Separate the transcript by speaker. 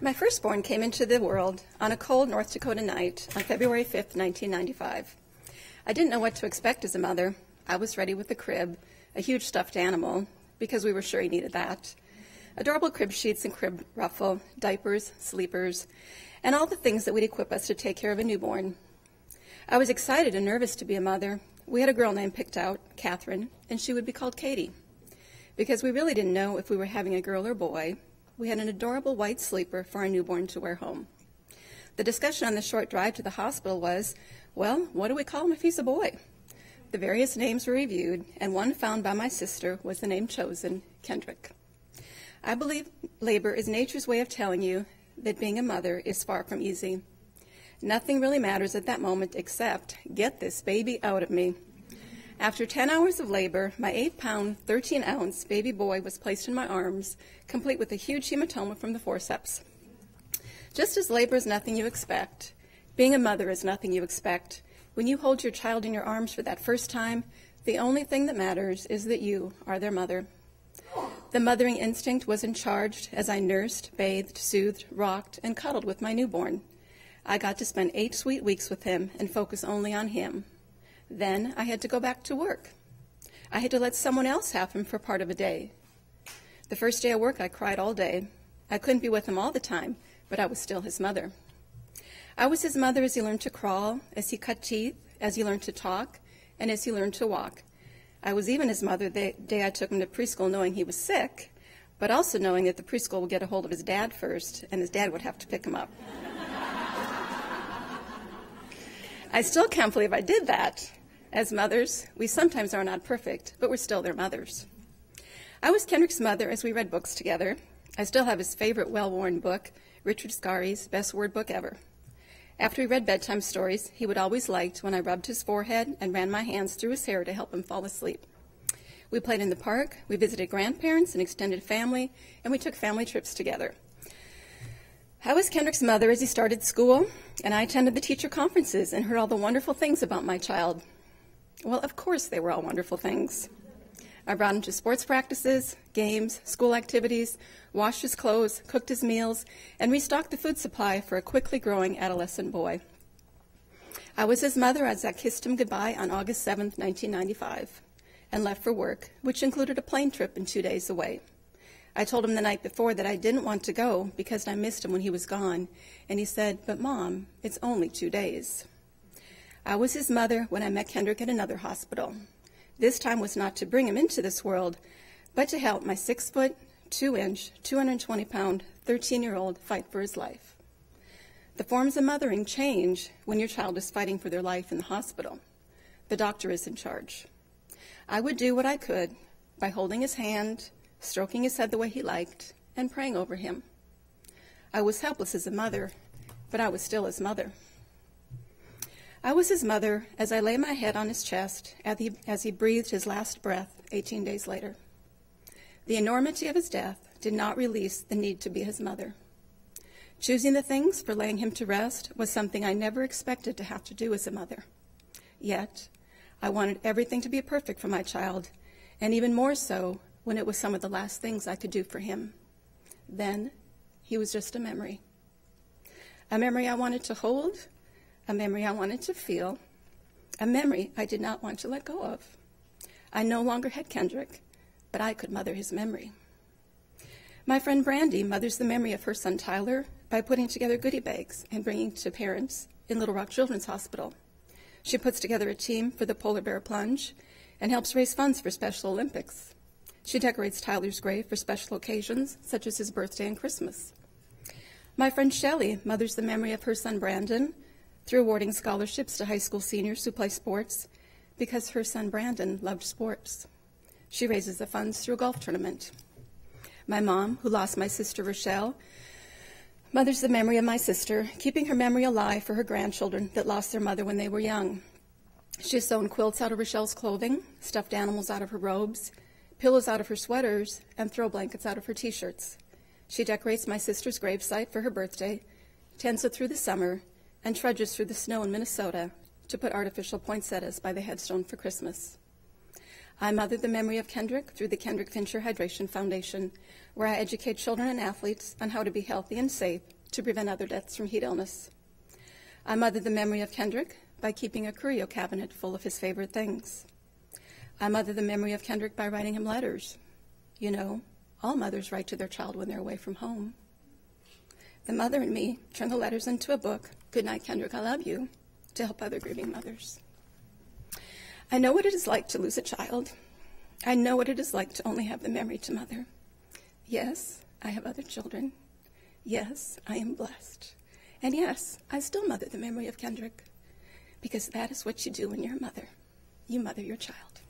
Speaker 1: My firstborn came into the world on a cold North Dakota night on February 5th, 1995. I didn't know what to expect as a mother. I was ready with a crib, a huge stuffed animal, because we were sure he needed that, adorable crib sheets and crib ruffle, diapers, sleepers, and all the things that would equip us to take care of a newborn. I was excited and nervous to be a mother. We had a girl name picked out, Catherine, and she would be called Katie. Because we really didn't know if we were having a girl or boy, we had an adorable white sleeper for our newborn to wear home. The discussion on the short drive to the hospital was, well, what do we call him if he's a boy? The various names were reviewed, and one found by my sister was the name chosen, Kendrick. I believe labor is nature's way of telling you that being a mother is far from easy. Nothing really matters at that moment except, get this baby out of me. After 10 hours of labor, my 8-pound, 13-ounce baby boy was placed in my arms, complete with a huge hematoma from the forceps. Just as labor is nothing you expect, being a mother is nothing you expect. When you hold your child in your arms for that first time, the only thing that matters is that you are their mother. The mothering instinct was in charge as I nursed, bathed, soothed, rocked, and cuddled with my newborn. I got to spend 8 sweet weeks with him and focus only on him. Then I had to go back to work. I had to let someone else have him for part of a day. The first day of work, I cried all day. I couldn't be with him all the time, but I was still his mother. I was his mother as he learned to crawl, as he cut teeth, as he learned to talk, and as he learned to walk. I was even his mother the day I took him to preschool knowing he was sick, but also knowing that the preschool would get a hold of his dad first, and his dad would have to pick him up. I still can't believe I did that. As mothers, we sometimes are not perfect, but we're still their mothers. I was Kendrick's mother as we read books together. I still have his favorite well-worn book, Richard Scarry's Best Word Book Ever. After we read bedtime stories, he would always liked when I rubbed his forehead and ran my hands through his hair to help him fall asleep. We played in the park, we visited grandparents and extended family, and we took family trips together. I was Kendrick's mother as he started school, and I attended the teacher conferences and heard all the wonderful things about my child. Well, of course they were all wonderful things. I brought him to sports practices, games, school activities, washed his clothes, cooked his meals, and restocked the food supply for a quickly growing adolescent boy. I was his mother as I kissed him goodbye on August 7th, 1995, and left for work, which included a plane trip and 2 days away. I told him the night before that I didn't want to go because I missed him when he was gone, and he said, "But Mom, it's only 2 days." I was his mother when I met Kendrick at another hospital. This time was not to bring him into this world, but to help my 6-foot, 2-inch, 220-pound, 13-year-old fight for his life. The forms of mothering change when your child is fighting for their life in the hospital. The doctor is in charge. I would do what I could by holding his hand, stroking his head the way he liked, and praying over him. I was helpless as a mother, but I was still his mother. I was his mother as I lay my head on his chest as he breathed his last breath 18 days later. The enormity of his death did not release the need to be his mother. Choosing the things for laying him to rest was something I never expected to have to do as a mother. Yet, I wanted everything to be perfect for my child, and even more so when it was some of the last things I could do for him. Then, he was just a memory I wanted to hold, a memory I wanted to feel, a memory I did not want to let go of. I no longer had Kendrick, but I could mother his memory. My friend Brandy mothers the memory of her son Tyler by putting together goodie bags and bringing to parents in Little Rock Children's Hospital. She puts together a team for the Polar Bear Plunge and helps raise funds for Special Olympics. She decorates Tyler's grave for special occasions, such as his birthday and Christmas. My friend Shelley mothers the memory of her son Brandon through awarding scholarships to high school seniors who play sports because her son Brandon loved sports. She raises the funds through a golf tournament. My mom, who lost my sister Rochelle, mothers the memory of my sister, keeping her memory alive for her grandchildren that lost their mother when they were young. She has sewn quilts out of Rochelle's clothing, stuffed animals out of her robes, pillows out of her sweaters, and throw blankets out of her T-shirts. She decorates my sister's gravesite for her birthday, tends it through the summer, and trudges through the snow in Minnesota to put artificial poinsettias by the headstone for Christmas. I mother the memory of Kendrick through the Kendrick Fincher Hydration Foundation, where I educate children and athletes on how to be healthy and safe to prevent other deaths from heat illness. I mother the memory of Kendrick by keeping a curio cabinet full of his favorite things. I mother the memory of Kendrick by writing him letters. You know, all mothers write to their child when they're away from home. The mother and me turn the letters into a book, Good Night, Kendrick, I Love You, to help other grieving mothers. I know what it is like to lose a child. I know what it is like to only have the memory to mother. Yes, I have other children. Yes, I am blessed. And yes, I still mother the memory of Kendrick, because that is what you do when you're a mother. You mother your child.